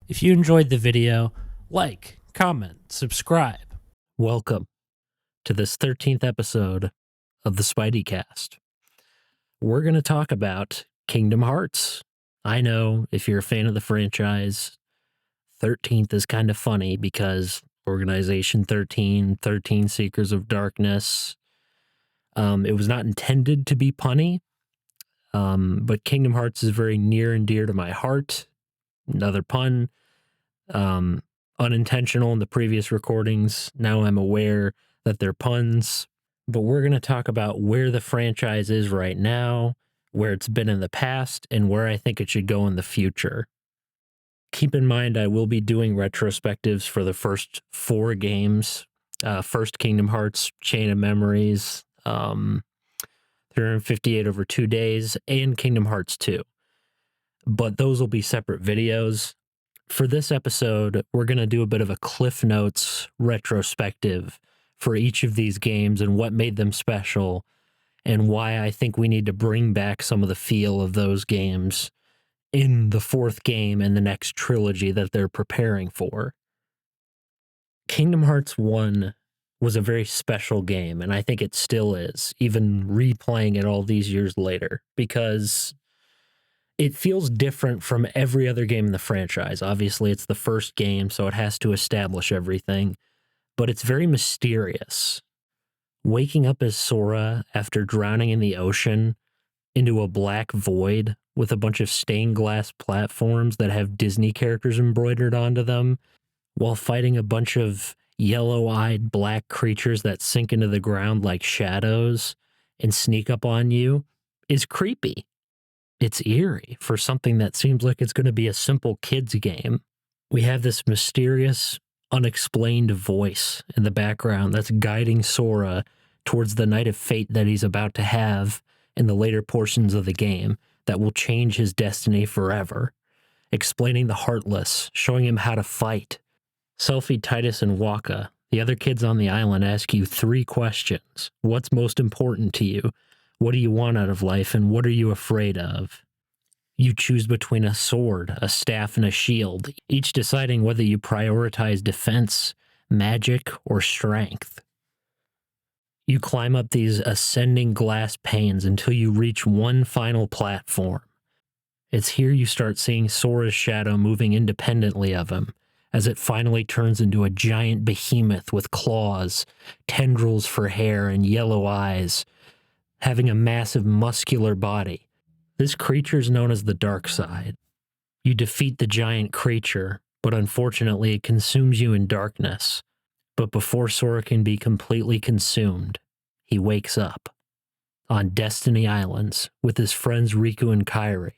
If you enjoyed the video, like, comment, subscribe. Welcome to this 13th episode of the Spidey cast. We're going to talk about Kingdom Hearts. I know if you're a fan of the franchise, 13th is kind of funny because Organization 13, 13 Seekers of Darkness. It was not intended to be punny, but Kingdom Hearts is very near and dear to my heart. Another pun. Unintentional in the previous recordings. Now I'm aware that they're puns, but we're going to talk about where the franchise is right now, where it's been in the past, and where I think it should go in the future. Keep in mind, I will be doing retrospectives for the first 4 games. First Kingdom Hearts, Chain of Memories, 358 over 2 days, and Kingdom Hearts 2. But those will be separate videos. For this episode, we're going to do a bit of a Cliff Notes retrospective for each of these games and what made them special and why I think we need to bring back some of the feel of those games in the 4th game and the next trilogy that they're preparing for. Kingdom Hearts 1 was a very special game, and I think it still is, even replaying it all these years later, because it feels different from every other game in the franchise. Obviously, it's the first game, so it has to establish everything, but it's very mysterious. Waking up as Sora after drowning in the ocean into a black void with a bunch of stained glass platforms that have Disney characters embroidered onto them, while fighting a bunch of yellow-eyed black creatures that sink into the ground like shadows and sneak up on you, is creepy. It's eerie for something that seems like it's going to be a simple kids game. We have this mysterious, unexplained voice in the background that's guiding Sora towards the night of fate that he's about to have in the later portions of the game that will change his destiny forever, explaining the Heartless, showing him how to fight. Selphie, Titus, and Waka, the other kids on the island, ask you 3 questions. What's most important to you? What do you want out of life, and what are you afraid of? You choose between a sword, a staff, and a shield, each deciding whether you prioritize defense, magic, or strength. You climb up these ascending glass panes until you reach one final platform. It's here you start seeing Sora's shadow moving independently of him, as it finally turns into a giant behemoth with claws, tendrils for hair, and yellow eyes, having a massive muscular body. This creature is known as the Dark Side. You defeat the giant creature, but unfortunately it consumes you in darkness. But before Sora can be completely consumed, he wakes up on Destiny Islands with his friends Riku and Kairi.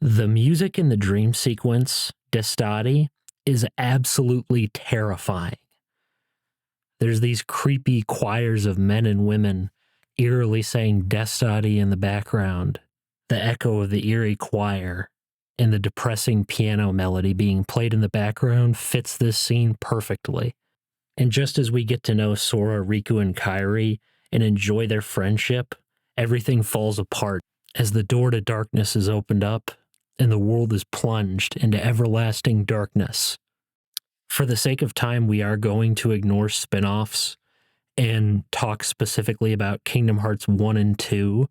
The music in the dream sequence, Destiny, is absolutely terrifying. There's these creepy choirs of men and women eerily saying Destiny in the background, the echo of the eerie choir and the depressing piano melody being played in the background fits this scene perfectly. And just as we get to know Sora, Riku, and Kairi and enjoy their friendship, everything falls apart as the door to darkness is opened up and the world is plunged into everlasting darkness. For the sake of time, we are going to ignore spin-offs and talk specifically about Kingdom Hearts 1 and 2,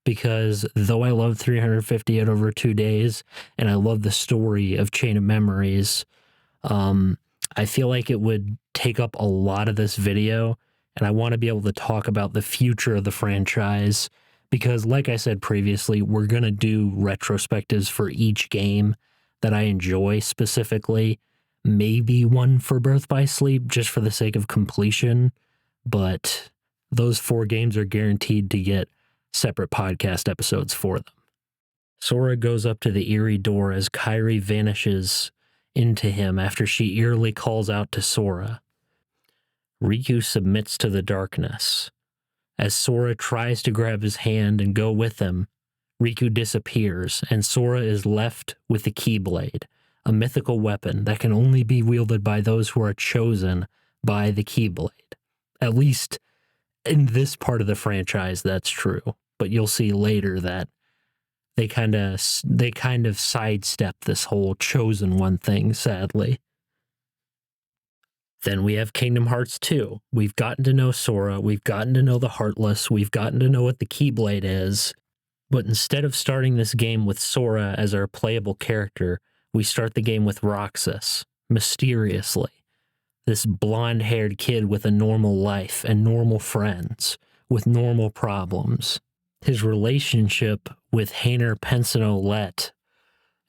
because though I love 358 over 2 days, and I love the story of Chain of Memories, I feel like it would take up a lot of this video, and I want to be able to talk about the future of the franchise, because like I said previously, we're going to do retrospectives for each game that I enjoy specifically, maybe one for Birth by Sleep, just for the sake of completion, but those 4 games are guaranteed to get separate podcast episodes for them. Sora goes up to the eerie door as Kairi vanishes into him after she eerily calls out to Sora. Riku submits to the darkness. As Sora tries to grab his hand and go with him, Riku disappears, and Sora is left with the Keyblade, a mythical weapon that can only be wielded by those who are chosen by the Keyblade. At least in this part of the franchise, that's true. But you'll see later that they kind of sidestep this whole chosen one thing, sadly. Then we have Kingdom Hearts 2. We've gotten to know Sora, we've gotten to know the Heartless, we've gotten to know what the Keyblade is, but instead of starting this game with Sora as our playable character, we start the game with Roxas, mysteriously. This blonde-haired kid with a normal life and normal friends, with normal problems. His relationship with Hainer Pensionnel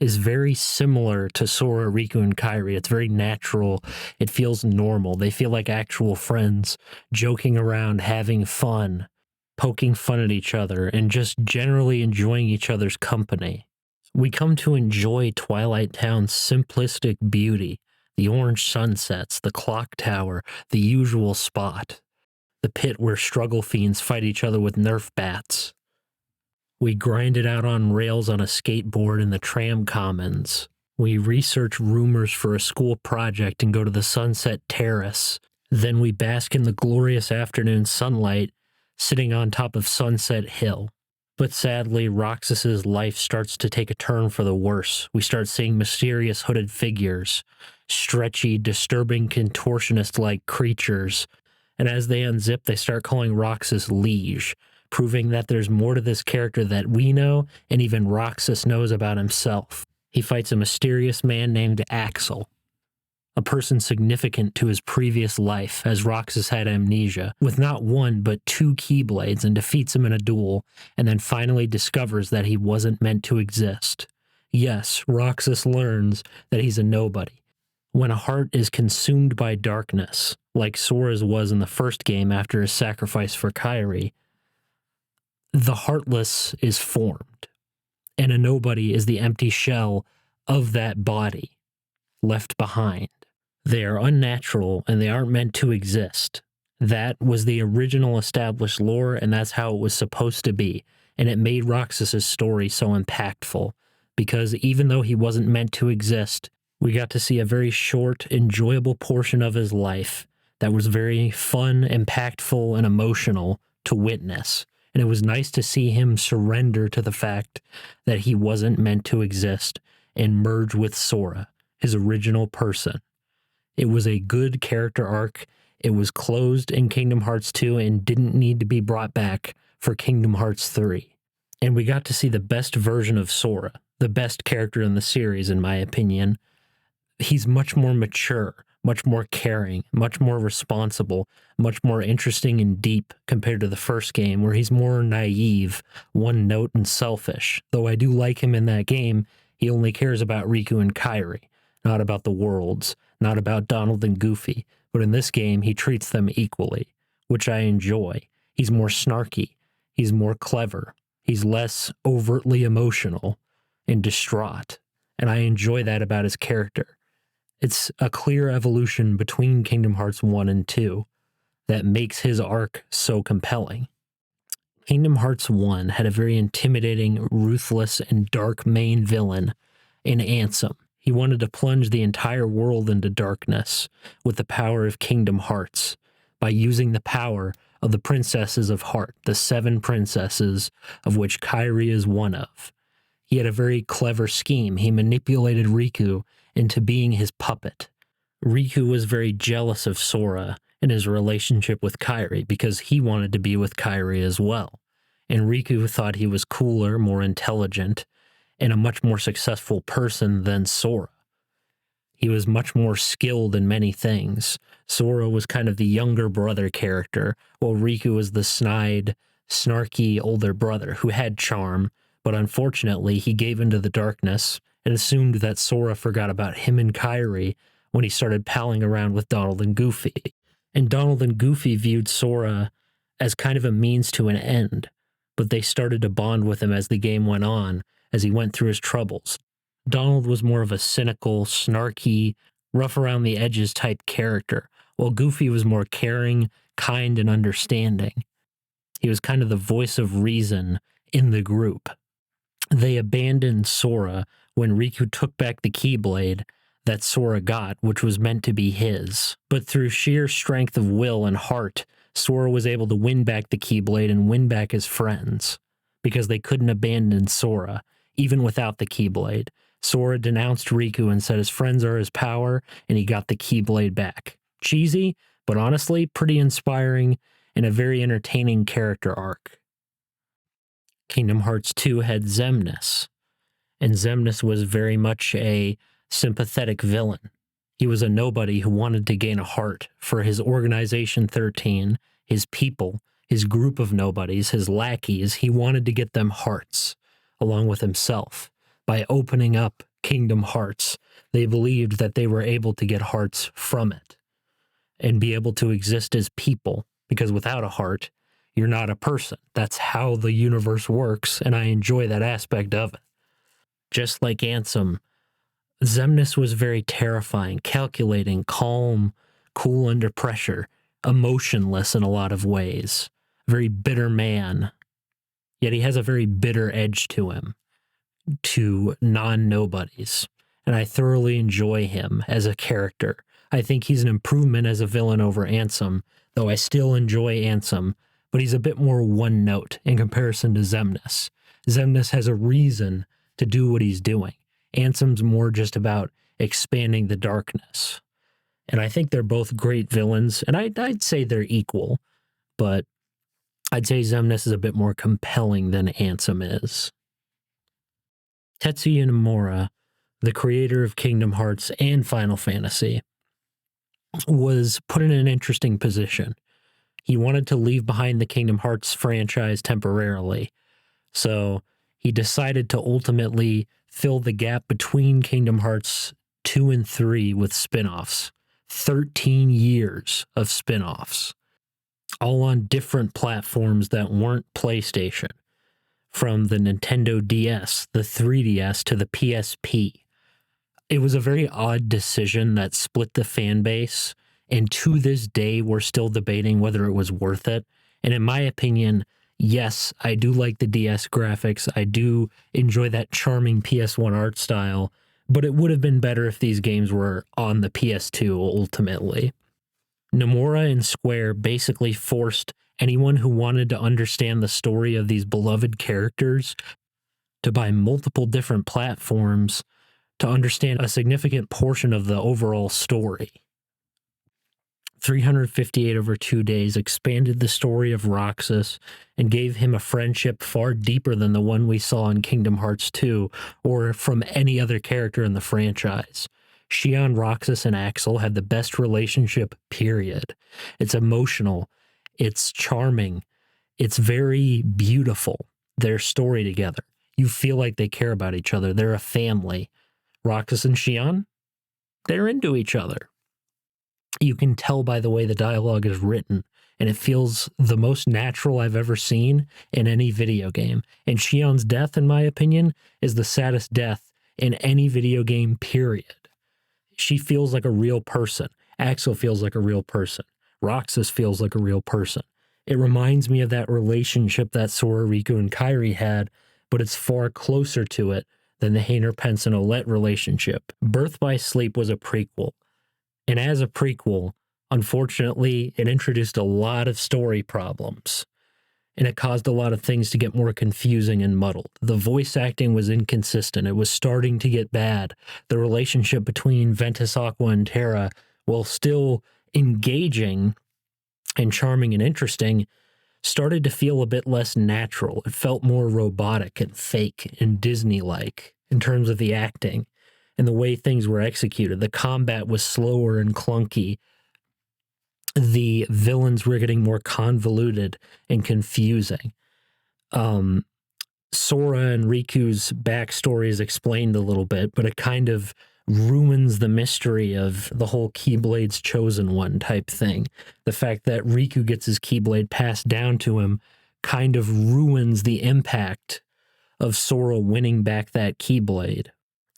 is very similar to Sora, Riku, and Kairi. It's very natural. It feels normal. They feel like actual friends, joking around, having fun, poking fun at each other, and just generally enjoying each other's company. We come to enjoy Twilight Town's simplistic beauty, the orange sunsets, the clock tower, the usual spot, the pit where struggle fiends fight each other with Nerf bats. We grind it out on rails on a skateboard in the tram commons. We research rumors for a school project and go to the Sunset Terrace. Then we bask in the glorious afternoon sunlight sitting on top of Sunset Hill. But sadly, Roxas's life starts to take a turn for the worse. We start seeing mysterious hooded figures, stretchy, disturbing, contortionist-like creatures, and as they unzip, they start calling Roxas Liege, proving that there's more to this character that we know and even Roxas knows about himself. He fights a mysterious man named Axel, a person significant to his previous life, as Roxas had amnesia, with not one but 2 Keyblades, and defeats him in a duel, and then finally discovers that he wasn't meant to exist. Yes, Roxas learns that he's a nobody. When a heart is consumed by darkness, like Sora's was in the first game after his sacrifice for Kairi, the Heartless is formed, and a nobody is the empty shell of that body left behind. They are unnatural, and they aren't meant to exist. That was the original established lore, and that's how it was supposed to be, and it made Roxas's story so impactful, because even though he wasn't meant to exist, we got to see a very short, enjoyable portion of his life that was very fun, impactful, and emotional to witness. And it was nice to see him surrender to the fact that he wasn't meant to exist and merge with Sora, his original person. It was a good character arc. It was closed in Kingdom Hearts 2 and didn't need to be brought back for Kingdom Hearts 3. And we got to see the best version of Sora, the best character in the series, in my opinion. He's much more mature, much more caring, much more responsible, much more interesting and deep compared to the first game, where he's more naive, one-note, and selfish. Though I do like him in that game, he only cares about Riku and Kairi, not about the worlds, not about Donald and Goofy. But in this game, he treats them equally, which I enjoy. He's more snarky, he's more clever, he's less overtly emotional and distraught, and I enjoy that about his character. It's a clear evolution between Kingdom Hearts 1 and 2 that makes his arc so compelling. Kingdom Hearts 1 had a very intimidating, ruthless, and dark main villain in Ansem. He wanted to plunge the entire world into darkness with the power of Kingdom Hearts by using the power of the Princesses of Heart, the 7 princesses of which Kairi is one of. He had a very clever scheme. He manipulated Riku into being his puppet. Riku was very jealous of Sora and his relationship with Kairi because he wanted to be with Kairi as well. And Riku thought he was cooler, more intelligent, and a much more successful person than Sora. He was much more skilled in many things. Sora was kind of the younger brother character, while Riku was the snide, snarky older brother who had charm, but unfortunately he gave into the darkness and assumed that Sora forgot about him and Kairi when he started palling around with Donald and Goofy. And Donald and Goofy viewed Sora as kind of a means to an end, but they started to bond with him as the game went on, as he went through his troubles. Donald was more of a cynical, snarky, rough around the edges type character, while Goofy was more caring, kind, and understanding. He was kind of the voice of reason in the group. They abandoned Sora when Riku took back the Keyblade that Sora got, which was meant to be his. But through sheer strength of will and heart, Sora was able to win back the Keyblade and win back his friends, because they couldn't abandon Sora. even without the Keyblade. Sora denounced Riku and said his friends are his power, and he got the Keyblade back. Cheesy, but honestly, pretty inspiring and a very entertaining character arc. Kingdom Hearts 2 had Xemnas, and Xemnas was very much a sympathetic villain. He was a nobody who wanted to gain a heart for his Organization 13, his people, his group of nobodies, his lackeys. He wanted to get them hearts, along with himself. By opening up Kingdom Hearts, they believed that they were able to get hearts from it and be able to exist as people, because without a heart, you're not a person. That's how the universe works, and I enjoy that aspect of it. Just like Ansem, Xemnas was very terrifying, calculating, calm, cool under pressure, emotionless in a lot of ways. A very bitter man, yet he has a very bitter edge to him, to non-nobodies, and I thoroughly enjoy him as a character. I think he's an improvement as a villain over Ansem, though I still enjoy Ansem, but he's a bit more one note in comparison to Xemnas. Xemnas has a reason to do what he's doing. Ansem's more just about expanding the darkness. And I think they're both great villains, and I'd say they're equal, but I'd say Xemnas is a bit more compelling than Ansem is. Tetsuya Nomura, the creator of Kingdom Hearts and Final Fantasy, was put in an interesting position. He wanted to leave behind the Kingdom Hearts franchise temporarily, so he decided to ultimately fill the gap between Kingdom Hearts 2 and 3 with spin-offs. 13 years of spin-offs, all on different platforms that weren't PlayStation, from the Nintendo DS, the 3DS, to the PSP. It was a very odd decision that split the fan base, and to this day, we're still debating whether it was worth it. And in my opinion, yes, I do like the DS graphics. I do enjoy that charming PS1 art style, but it would have been better if these games were on the PS2 ultimately. Nomura and Square basically forced anyone who wanted to understand the story of these beloved characters to buy multiple different platforms to understand a significant portion of the overall story. 358 over 2 days expanded the story of Roxas and gave him a friendship far deeper than the one we saw in Kingdom Hearts 2 or from any other character in the franchise. Xion, Roxas, and Axel had the best relationship, period. It's emotional, it's charming, it's very beautiful, their story together. You feel like they care about each other. They're a family. Roxas and Xion, they're into each other. You can tell by the way the dialogue is written, and it feels the most natural I've ever seen in any video game. And Xion's death, in my opinion, is the saddest death in any video game, period. She feels like a real person. Axel feels like a real person. Roxas feels like a real person. It reminds me of that relationship that Sora, Riku, and Kairi had, but it's far closer to it than the Hayner, Pence, and Olette relationship. Birth by Sleep was a prequel. And as a prequel, unfortunately, it introduced a lot of story problems. And it caused a lot of things to get more confusing and muddled. The voice acting was inconsistent. It was starting to get bad. The relationship between Ventus, Aqua, and Terra, while still engaging and charming and interesting, started to feel a bit less natural. It felt more robotic and fake and Disney-like in terms of the acting and the way things were executed. The combat was slower and clunky. The villains were getting more convoluted and confusing. Sora and Riku's backstory is explained a little bit, but it kind of ruins the mystery of the whole Keyblade's chosen one type thing. The fact that Riku gets his Keyblade passed down to him kind of ruins the impact of Sora winning back that Keyblade.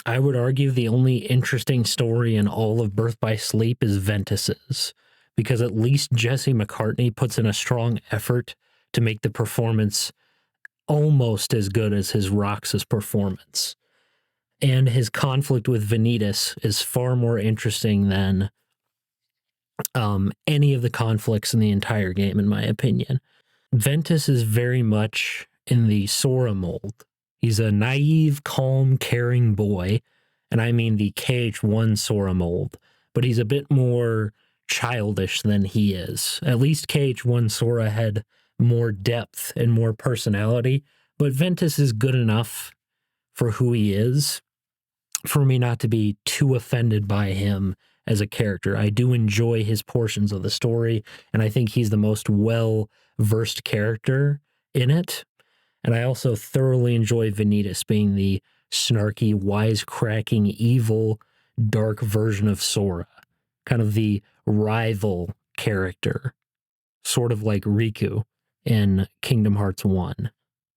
I would argue the only interesting story in all of Birth by Sleep is Ventus's, because at least Jesse McCartney puts in a strong effort to make the performance almost as good as his Roxas performance. And his conflict with Vanitas is far more interesting than any of the conflicts in the entire game, in my opinion. Ventus is very much in the Sora mold. He's a naive, calm, caring boy, and I mean the KH1 Sora mold, but he's a bit more childish than he is. At least KH1 Sora had more depth and more personality, but Ventus is good enough for who he is for me not to be too offended by him as a character. I do enjoy his portions of the story, and I think he's the most well-versed character in it. And I also thoroughly enjoy Vanitas being the snarky, wisecracking, evil, dark version of Sora, kind of the rival character, sort of like Riku in Kingdom Hearts 1.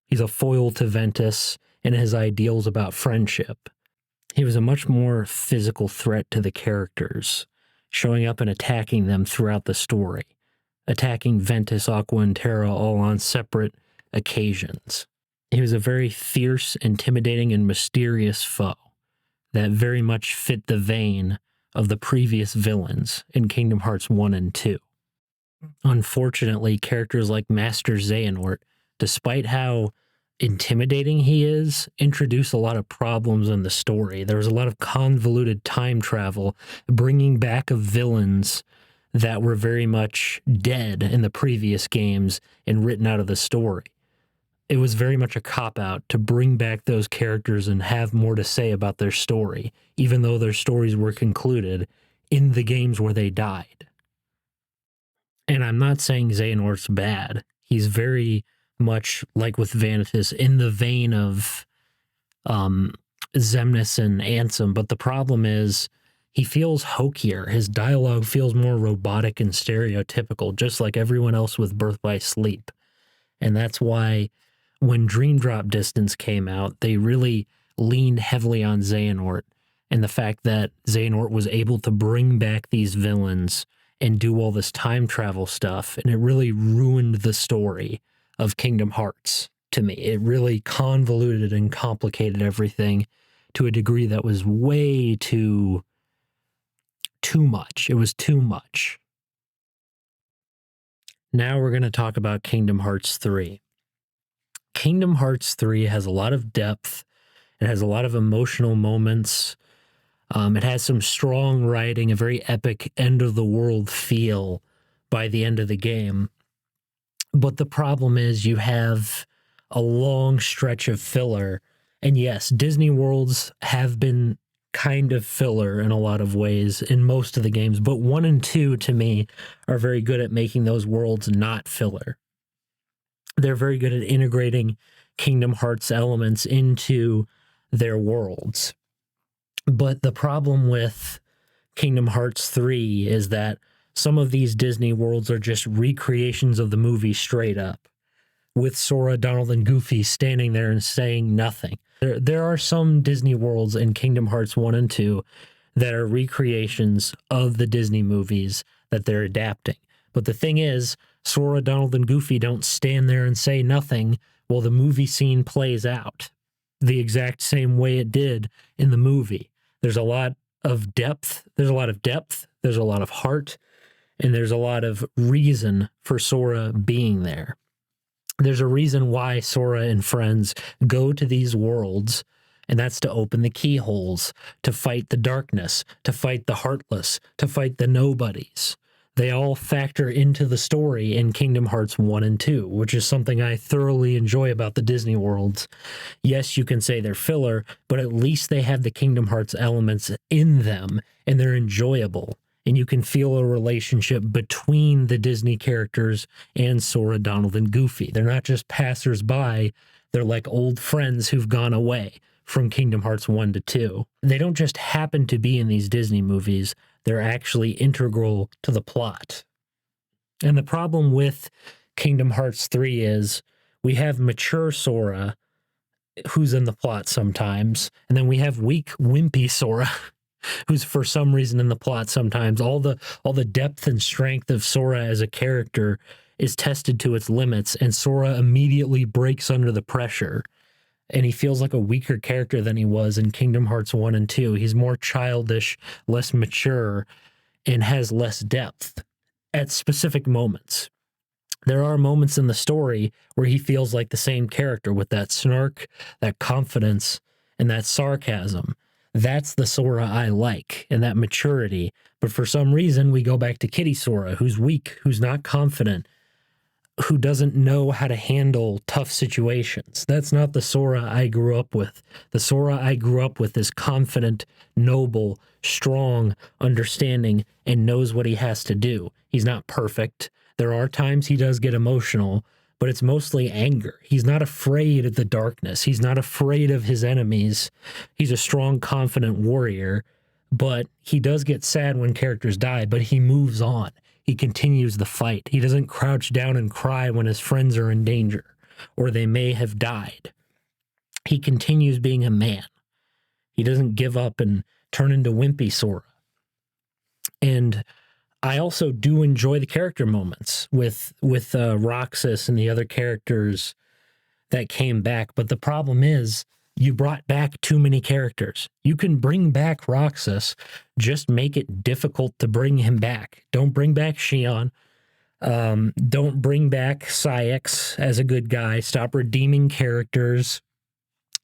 He's a foil to Ventus and his ideals about friendship. He was a much more physical threat to the characters, showing up and attacking them throughout the story, attacking Ventus, Aqua, and Terra all on separate occasions. He was a very fierce, intimidating, and mysterious foe that very much fit the vein of the previous villains in Kingdom Hearts 1 and 2. Unfortunately, characters like Master Xehanort, despite how intimidating he is, introduce a lot of problems in the story. There was a lot of convoluted time travel, bringing back of villains that were very much dead in the previous games and written out of the story. It was very much a cop-out to bring back those characters and have more to say about their story, even though their stories were concluded in the games where they died. And I'm not saying Xehanort's bad. He's very much, like with Vanitas, in the vein of Xemnas and Ansem, but the problem is he feels hokier. His dialogue feels more robotic and stereotypical, just like everyone else with Birth by Sleep. And that's why when Dream Drop Distance came out, they really leaned heavily on Xehanort and the fact that Xehanort was able to bring back these villains and do all this time travel stuff, and it really ruined the story of Kingdom Hearts to me. It really convoluted and complicated everything to a degree that was way too much. It was too much. Now we're going to talk about Kingdom Hearts 3. Kingdom Hearts 3 has a lot of depth. It has a lot of emotional moments. It has some strong writing, a very epic end-of-the-world feel by the end of the game. But the problem is you have a long stretch of filler. And yes, Disney Worlds have been kind of filler in a lot of ways in most of the games, but 1 and 2, to me, are very good at making those worlds not filler. They're very good at integrating Kingdom Hearts elements into their worlds. But the problem with Kingdom Hearts 3 is that some of these Disney worlds are just recreations of the movie straight up, with Sora, Donald, and Goofy standing there and saying nothing. There are some Disney worlds in Kingdom Hearts 1 and 2 that are recreations of the Disney movies that they're adapting. But the thing is, Sora, Donald, and Goofy don't stand there and say nothing while the movie scene plays out the exact same way it did in the movie. There's a lot of depth. There's a lot of heart, and there's a lot of reason for Sora being there. There's a reason why Sora and friends go to these worlds, and that's to open the keyholes, to fight the darkness, to fight the heartless, to fight the nobodies. They all factor into the story in Kingdom Hearts 1 and 2, which is something I thoroughly enjoy about the Disney worlds. Yes, you can say they're filler, but at least they have the Kingdom Hearts elements in them, and they're enjoyable. And you can feel a relationship between the Disney characters and Sora, Donald, and Goofy. They're not just passers-by. They're like old friends who've gone away from Kingdom Hearts 1 to 2. They don't just happen to be in these Disney movies. They're actually integral to the plot. And the problem with Kingdom Hearts 3 is we have mature Sora, who's in the plot sometimes, and then we have weak, wimpy Sora, who's for some reason in the plot sometimes. All the depth and strength of Sora as a character is tested to its limits, and Sora immediately breaks under the pressure. And he feels like a weaker character than he was in Kingdom Hearts 1 and 2. He's more childish, less mature, and has less depth at specific moments. There are moments in the story where he feels like the same character with that snark, that confidence, and that sarcasm. That's the Sora I like, and that maturity. But for some reason, we go back to Kitty Sora, who's weak, who's not confident, who doesn't know how to handle tough situations. That's not the Sora I grew up with. The Sora I grew up with is confident, noble, strong, understanding, and knows what he has to do. He's not perfect. There are times he does get emotional, but it's mostly anger. He's not afraid of the darkness. He's not afraid of his enemies. He's a strong, confident warrior, but he does get sad when characters die, but he moves on. He continues the fight. He doesn't crouch down and cry when his friends are in danger or they may have died. He continues being a man. He doesn't give up and turn into wimpy Sora. And I also do enjoy the character moments with Roxas and the other characters that came back. But the problem is you brought back too many characters. You can bring back Roxas, just make it difficult to bring him back. Don't bring back Xion. Don't bring back Saïx as a good guy. Stop redeeming characters.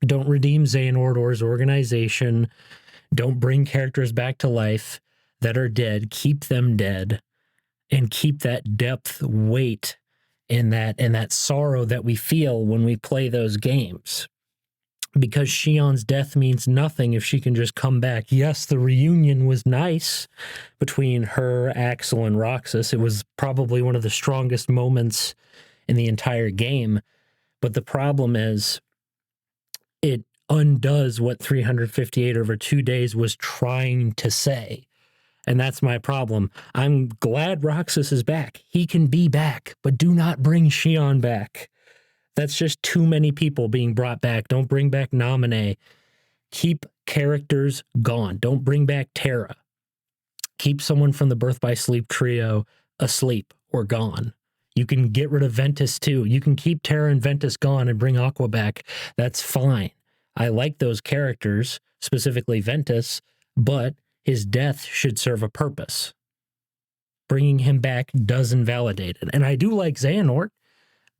Don't redeem Xehanort or his organization. Don't bring characters back to life that are dead. Keep them dead and keep that depth, weight, and that sorrow that we feel when we play those games. Because Xion's death means nothing if she can just come back. Yes, the reunion was nice between her, Axel, and Roxas. It was probably one of the strongest moments in the entire game. But the problem is it undoes what 358 over 2 days was trying to say. And that's my problem. I'm glad Roxas is back. He can be back, but do not bring Xion back. That's just too many people being brought back. Don't bring back Naminé. Keep characters gone. Don't bring back Terra. Keep someone from the Birth by Sleep trio asleep or gone. You can get rid of Ventus too. You can keep Terra and Ventus gone and bring Aqua back. That's fine. I like those characters, specifically Ventus, but his death should serve a purpose. Bringing him back does invalidate it. And I do like Xehanort,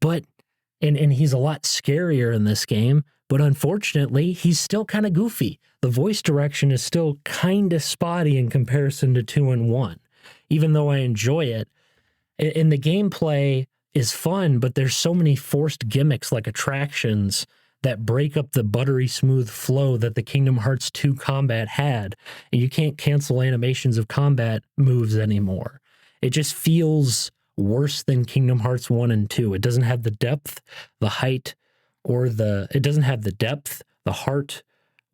but and he's a lot scarier in this game, but unfortunately, he's still kind of goofy. The voice direction is still kind of spotty in comparison to 2 and 1, even though I enjoy it. And the gameplay is fun, but there's so many forced gimmicks like attractions that break up the buttery smooth flow that the Kingdom Hearts 2 combat had. And you can't cancel animations of combat moves anymore. It just feels worse than Kingdom Hearts 1 and 2. It doesn't have the depth, the height, or it doesn't have the depth, the heart,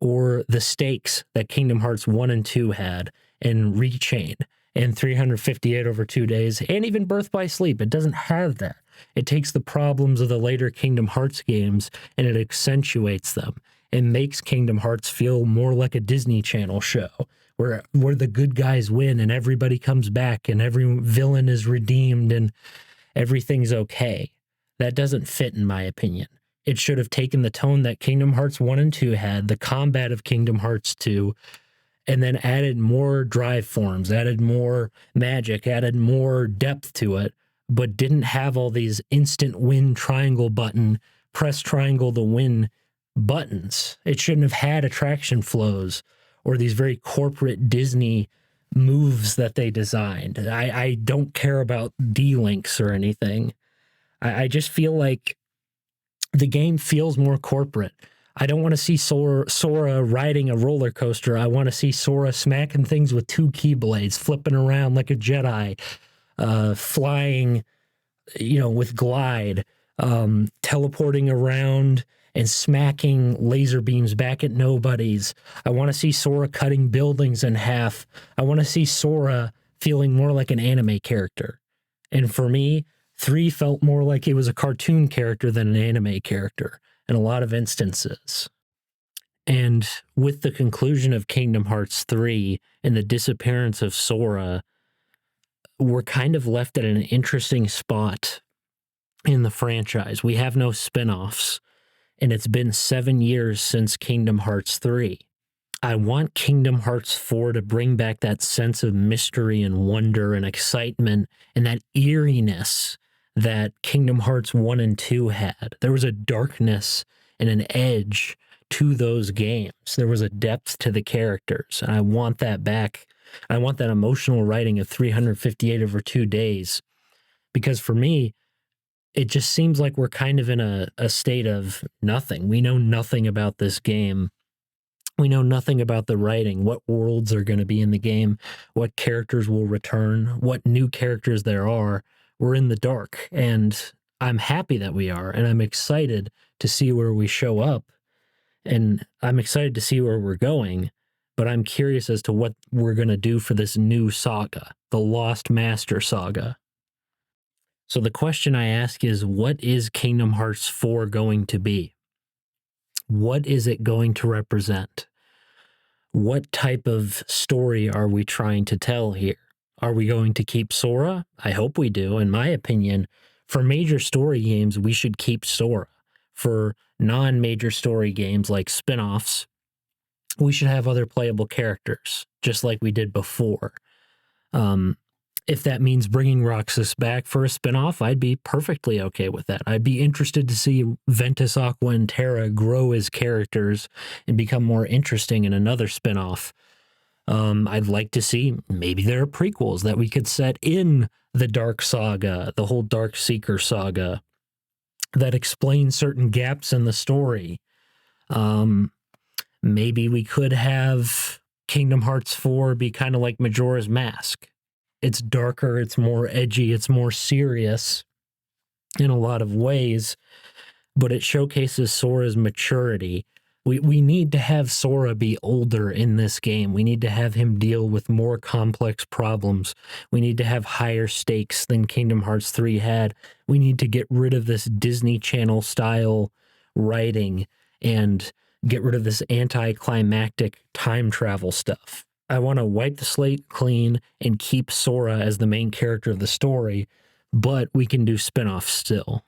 or the stakes that Kingdom Hearts 1 and 2 had in Rechain and 358 over 2 days, and even Birth by Sleep. It doesn't have that. It takes the problems of the later Kingdom Hearts games and it accentuates them and makes Kingdom Hearts feel more like a Disney Channel show where the good guys win and everybody comes back and every villain is redeemed and everything's okay. That doesn't fit, in my opinion. It should have taken the tone that Kingdom Hearts 1 and 2 had, the combat of Kingdom Hearts 2, and then added more drive forms, added more magic, added more depth to it, but didn't have all these instant win triangle button, press triangle to win buttons. It shouldn't have had attraction flows or these very corporate Disney moves that they designed. I don't care about D-links or anything. I just feel like the game feels more corporate. I don't want to see Sora riding a roller coaster. I want to see Sora smacking things with 2 keyblades, flipping around like a Jedi, flying, with glide, teleporting around and smacking laser beams back at nobodies. I want to see Sora cutting buildings in half. I want to see Sora feeling more like an anime character. And for me, 3 felt more like it was a cartoon character than an anime character in a lot of instances. And with the conclusion of Kingdom Hearts 3 and the disappearance of Sora, we're kind of left at an interesting spot in the franchise. We have no spin-offs, and it's been 7 years since Kingdom Hearts 3. I want Kingdom Hearts 4 to bring back that sense of mystery and wonder and excitement and that eeriness that Kingdom Hearts 1 and 2 had. There was a darkness and an edge to those games. There was a depth to the characters, and I want that back. I want that emotional writing of 358 over 2 days, because for me, it just seems like we're kind of in a state of nothing. We know nothing about this game. We know nothing about the writing, what worlds are going to be in the game, what characters will return, what new characters there are. We're in the dark, and I'm happy that we are, and I'm excited to see where we show up, and I'm excited to see where we're going, but I'm curious as to what we're going to do for this new saga, the Lost Master saga. So the question I ask is, what is Kingdom Hearts 4 going to be? What is it going to represent? What type of story are we trying to tell here? Are we going to keep Sora? I hope we do. In my opinion, for major story games, we should keep Sora. For non-major story games like spin-offs, we should have other playable characters, just like we did before. If that means bringing Roxas back for a spinoff, I'd be perfectly okay with that. I'd be interested to see Ventus, Aqua, and Terra grow as characters and become more interesting in another spinoff. I'd like to see, maybe there are prequels that we could set in the Dark Saga, the whole Dark Seeker saga, that explain certain gaps in the story. Maybe we could have Kingdom Hearts 4 be kind of like Majora's Mask. It's darker, it's more edgy, it's more serious in a lot of ways, but it showcases Sora's maturity. We need to have Sora be older in this game. We need to have him deal with more complex problems. We need to have higher stakes than Kingdom Hearts 3 had. We need to get rid of this Disney Channel style writing and get rid of this anticlimactic time travel stuff. I want to wipe the slate clean and keep Sora as the main character of the story, but we can do spin-offs still.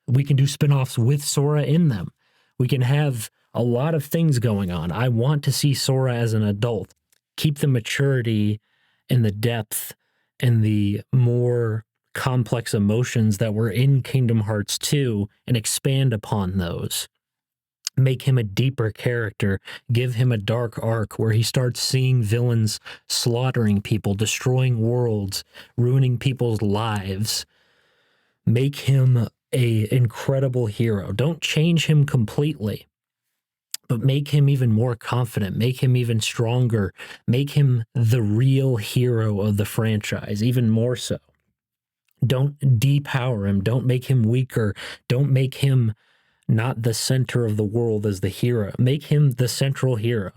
We can do spin-offs with Sora in them. We can have a lot of things going on. I want to see Sora as an adult. Keep the maturity and the depth and the more complex emotions that were in Kingdom Hearts 2 and expand upon those. Make him a deeper character, give him a dark arc where he starts seeing villains slaughtering people, destroying worlds, ruining people's lives. Make him an incredible hero. Don't change him completely, but make him even more confident, make him even stronger, make him the real hero of the franchise, even more so. Don't depower him, don't make him weaker, don't make him not the center of the world as the hero. Make him the central hero,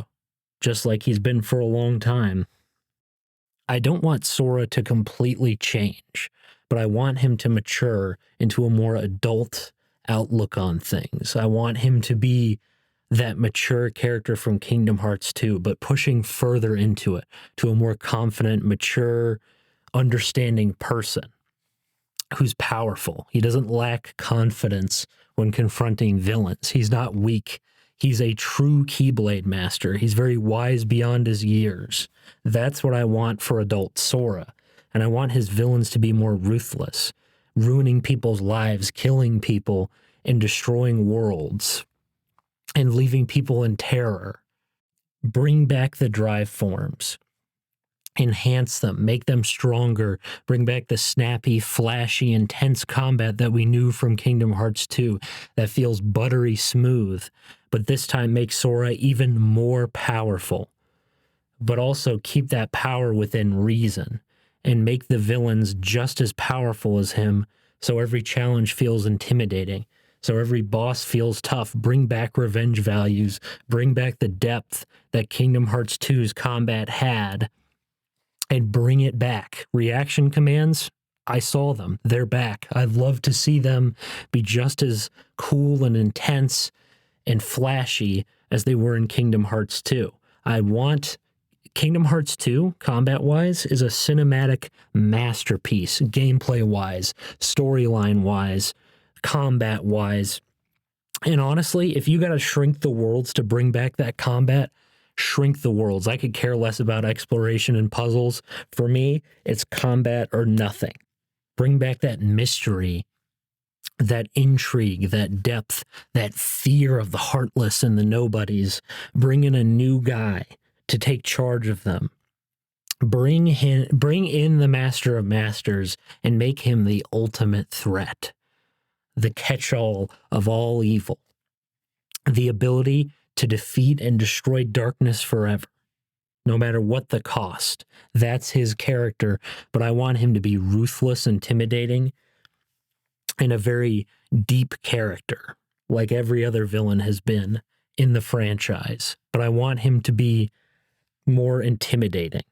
just like he's been for a long time. I don't want Sora to completely change, but I want him to mature into a more adult outlook on things. I want him to be that mature character from Kingdom Hearts 2, but pushing further into it to a more confident, mature, understanding person who's powerful. He doesn't lack confidence when confronting villains. He's not weak. He's a true Keyblade master. He's very wise beyond his years. That's what I want for adult Sora. And I want his villains to be more ruthless, ruining people's lives, killing people, and destroying worlds, and leaving people in terror. Bring back the drive forms. Enhance them, make them stronger, bring back the snappy, flashy, intense combat that we knew from Kingdom Hearts 2 that feels buttery smooth, but this time make Sora even more powerful, but also keep that power within reason and make the villains just as powerful as him so every challenge feels intimidating, so every boss feels tough. Bring back revenge values, bring back the depth that Kingdom Hearts 2's combat had, and bring it back. Reaction commands, I saw them. They're back. I'd love to see them be just as cool and intense and flashy as they were in Kingdom Hearts 2. I want Kingdom Hearts 2, combat-wise, is a cinematic masterpiece, gameplay-wise, storyline-wise, combat-wise. And honestly, if you gotta shrink the worlds to bring back that combat, shrink the worlds. I could care less about exploration and puzzles. For me, it's combat or nothing. Bring back that mystery that intrigue, that depth, that fear of the heartless and the nobodies. Bring in a new guy to take charge of them. Bring in the Master of Masters and make him the ultimate threat, the catch-all of all evil, the ability to defeat and destroy darkness forever, no matter what the cost. That's his character, but I want him to be ruthless, intimidating, and a very deep character, like every other villain has been in the franchise. But I want him to be more intimidating.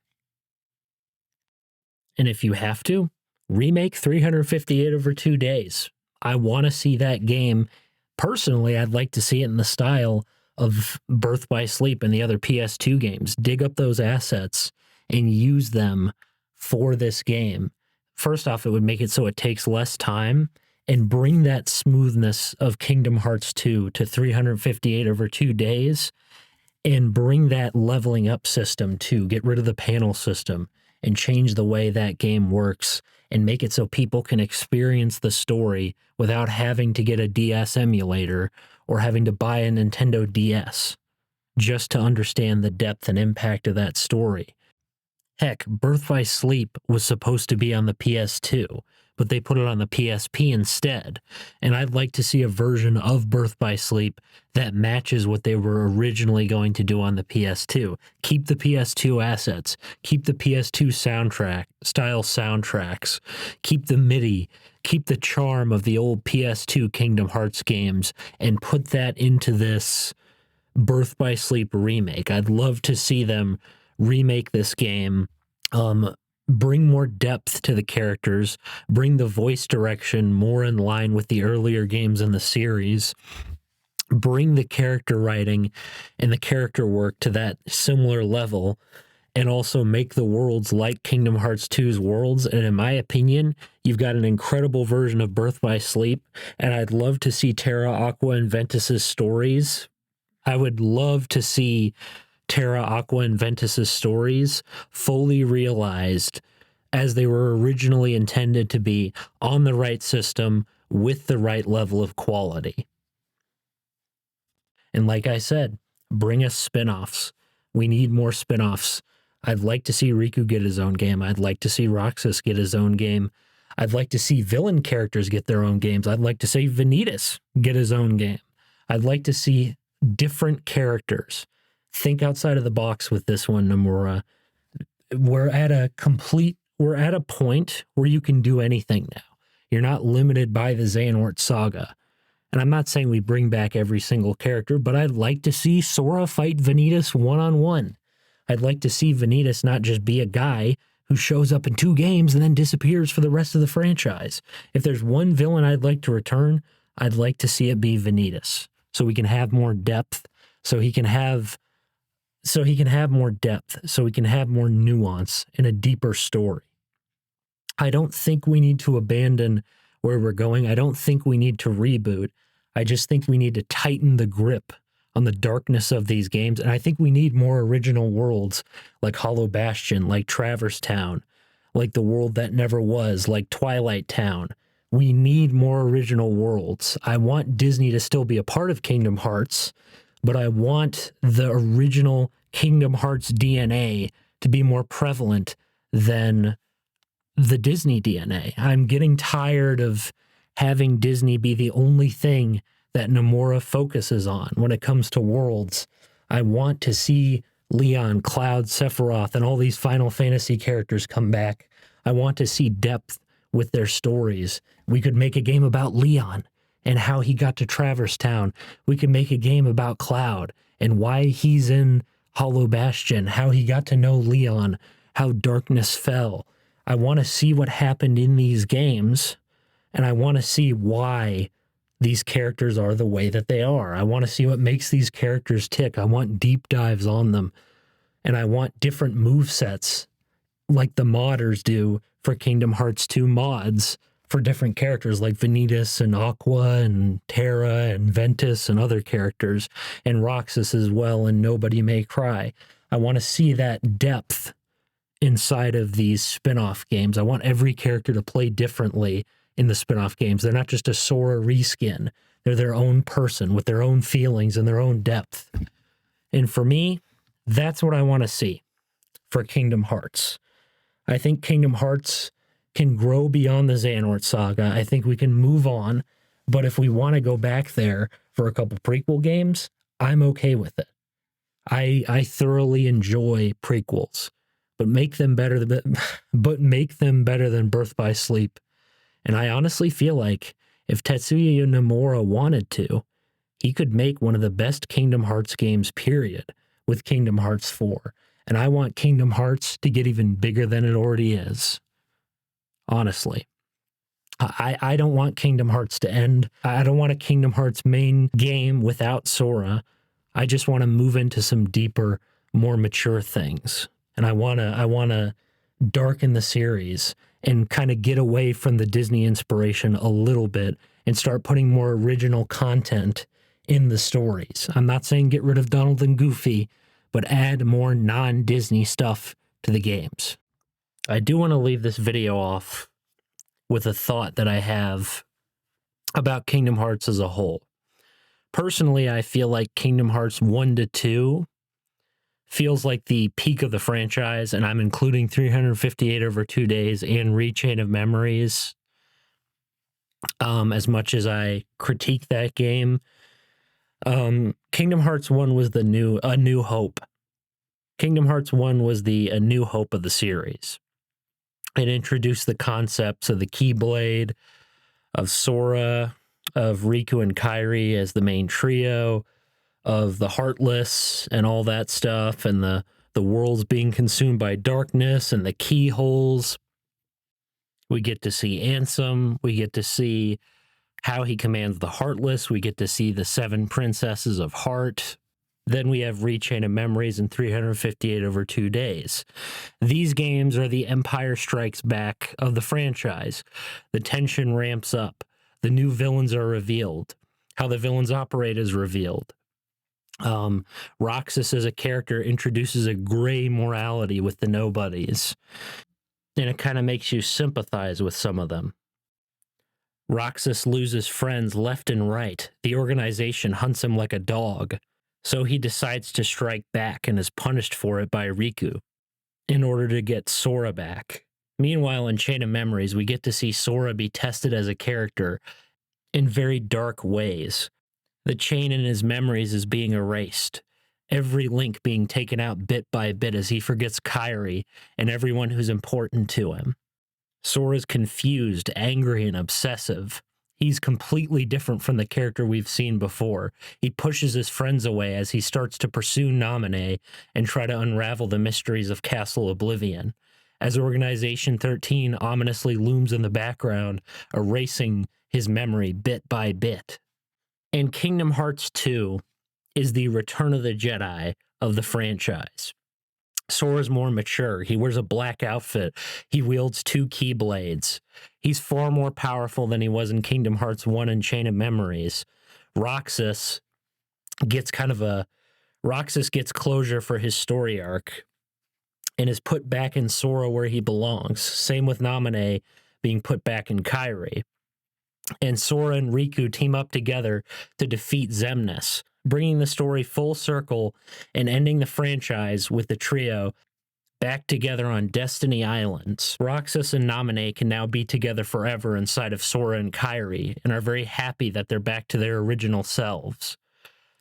And if you have to, remake 358 over 2 days. I want to see that game. Personally, I'd like to see it in the style of Birth by Sleep and the other PS2 games. Dig up those assets and use them for this game. First off, it would make it so it takes less time and bring that smoothness of Kingdom Hearts 2 to 358 over 2 days, and bring that leveling up system too. Get rid of the panel system and change the way that game works and make it so people can experience the story without having to get a DS emulator or having to buy a Nintendo DS just to understand the depth and impact of that story. Heck, Birth by Sleep was supposed to be on the PS2, but they put it on the PSP instead. And I'd like to see a version of Birth by Sleep that matches what they were originally going to do on the PS2. Keep the PS2 assets, keep the PS2 soundtracks, keep the MIDI, keep the charm of the old PS2 Kingdom Hearts games, and put that into this Birth by Sleep remake. I'd love to see them remake this game, bring more depth to the characters, bring the voice direction more in line with the earlier games in the series, bring the character writing and the character work to that similar level, and also make the worlds like Kingdom Hearts 2's worlds. And in my opinion, you've got an incredible version of Birth by Sleep, and I'd love to see Terra, Aqua, and Ventus's stories. I would love to see Terra, Aqua, and Ventus's stories fully realized as they were originally intended to be, on the right system with the right level of quality. And like I said, bring us spin-offs. We need more spin-offs. I'd like to see Riku get his own game. I'd like to see Roxas get his own game. I'd like to see villain characters get their own games. I'd like to see Vanitas get his own game. I'd like to see different characters. Think outside of the box with this one, Nomura. We're at a point where you can do anything now. You're not limited by the Xehanort saga. And I'm not saying we bring back every single character, but I'd like to see Sora fight Vanitas one-on-one. I'd like to see Vanitas not just be a guy who shows up in 2 games and then disappears for the rest of the franchise. If there's one villain I'd like to return, I'd like to see it be Vanitas, so we can have more depth, so he can have more depth, so we can have more nuance and a deeper story. I don't think we need to abandon where we're going. I don't think we need to reboot. I just think we need to tighten the grip on the darkness of these games. And I think we need more original worlds like Hollow Bastion, like Traverse Town, like The World That Never Was, like Twilight Town. We need more original worlds. I want Disney to still be a part of Kingdom Hearts, but I want the original Kingdom Hearts DNA to be more prevalent than the Disney DNA. I'm getting tired of having Disney be the only thing that Nomura focuses on when it comes to worlds. I want to see Leon, Cloud, Sephiroth, and all these Final Fantasy characters come back. I want to see depth with their stories. We could make a game about Leon and how he got to Traverse Town. We could make a game about Cloud and why he's in Hollow Bastion, how he got to know Leon, how darkness fell. I want to see what happened in these games, and I want to see why these characters are the way that they are. I want to see what makes these characters tick. I want deep dives on them, and I want different movesets like the modders do for Kingdom Hearts 2 mods for different characters like Vanitas and Aqua and Terra and Ventus and other characters, and Roxas as well, and Nobody May Cry. I want to see that depth inside of these spin-off games. I want every character to play differently in the spin-off games. They're not just a Sora reskin. They're their own person with their own feelings and their own depth. And for me, that's what I want to see for Kingdom Hearts. I think Kingdom Hearts can grow beyond the Xehanort saga. I think we can move on. But if we want to go back there for a couple prequel games, I'm okay with it. I thoroughly enjoy prequels, but make them better than Birth by Sleep. And I honestly feel like if Tetsuya Nomura wanted to, he could make one of the best Kingdom Hearts games, period, with Kingdom Hearts 4. And I want Kingdom Hearts to get even bigger than it already is. Honestly. I don't want Kingdom Hearts to end. I don't want a Kingdom Hearts main game without Sora. I just want to move into some deeper, more mature things. And I want to darken the series and kind of get away from the Disney inspiration a little bit and start putting more original content in the stories. I'm not saying get rid of Donald and Goofy, but add more non-Disney stuff to the games. I do want to leave this video off with a thought that I have about Kingdom Hearts as a whole. Personally, I feel like Kingdom Hearts 1 to 2 feels like the peak of the franchise, and I'm including 358 over 2 days and Rechain of Memories. As much as I critique that game, Kingdom Hearts 1 was A New Hope. Kingdom Hearts 1 was A New Hope of the series. It introduced the concepts of the Keyblade, of Sora, of Riku and Kairi as the main trio, of the Heartless and all that stuff, and the worlds being consumed by darkness and the keyholes. We get to see Ansem. We get to see how he commands the Heartless. We get to see the 7 princesses of Heart. Then we have Rechain of Memories and 358 over 2 days. These games are the Empire Strikes Back of the franchise. The tension ramps up. The new villains are revealed. How the villains operate is revealed. Roxas as a character introduces a gray morality with the nobodies. And it kind of makes you sympathize with some of them. Roxas loses friends left and right. The organization hunts him like a dog. So he decides to strike back and is punished for it by Riku in order to get Sora back. Meanwhile, in Chain of Memories, we get to see Sora be tested as a character in very dark ways. The chain in his memories is being erased. Every link being taken out bit by bit as he forgets Kairi and everyone who's important to him. Sora's confused, angry, and obsessive. He's completely different from the character we've seen before. He pushes his friends away as he starts to pursue Naminé and try to unravel the mysteries of Castle Oblivion, as Organization 13 ominously looms in the background, erasing his memory bit by bit. And Kingdom Hearts 2 is the Return of the Jedi of the franchise. Sora's more mature. He wears a black outfit. He wields 2 keyblades. He's far more powerful than he was in Kingdom Hearts 1 and Chain of Memories. Roxas gets closure for his story arc and is put back in Sora where he belongs. Same with Naminé being put back in Kairi. And Sora and Riku team up together to defeat Xemnas, bringing the story full circle and ending the franchise with the trio back together on Destiny Islands. Roxas and Naminé can now be together forever inside of Sora and Kairi and are very happy that they're back to their original selves.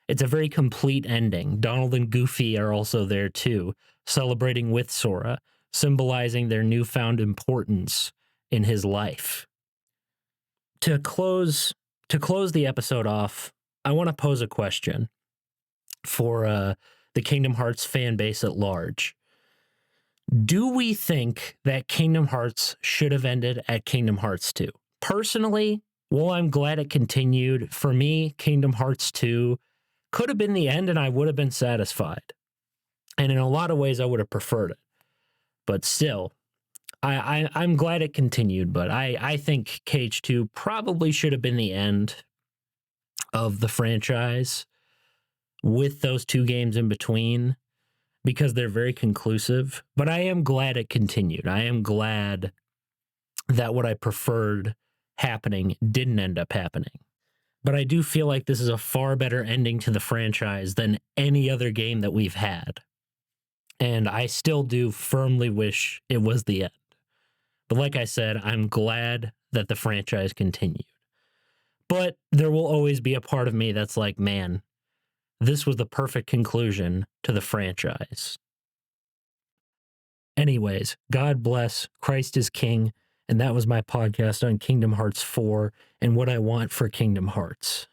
It's a very complete ending. Donald and Goofy are also there too, celebrating with Sora, symbolizing their newfound importance in his life. To close the episode off, I want to pose a question for the Kingdom Hearts fan base at large. Do we think that Kingdom Hearts should have ended at Kingdom Hearts 2? Personally, while I'm glad it continued, for me, Kingdom Hearts 2 could have been the end and I would have been satisfied. And in a lot of ways, I would have preferred it. But still, I'm glad it continued, but I think KH2 probably should have been the end of the franchise with those 2 games in between because they're very conclusive. But I am glad it continued. I am glad that what I preferred happening didn't end up happening. But I do feel like this is a far better ending to the franchise than any other game that we've had. And I still do firmly wish it was the end. But like I said, I'm glad that the franchise continued. But there will always be a part of me that's like, man, this was the perfect conclusion to the franchise. Anyways, God bless, Christ is King, and that was my podcast on Kingdom Hearts 4 and what I want for Kingdom Hearts.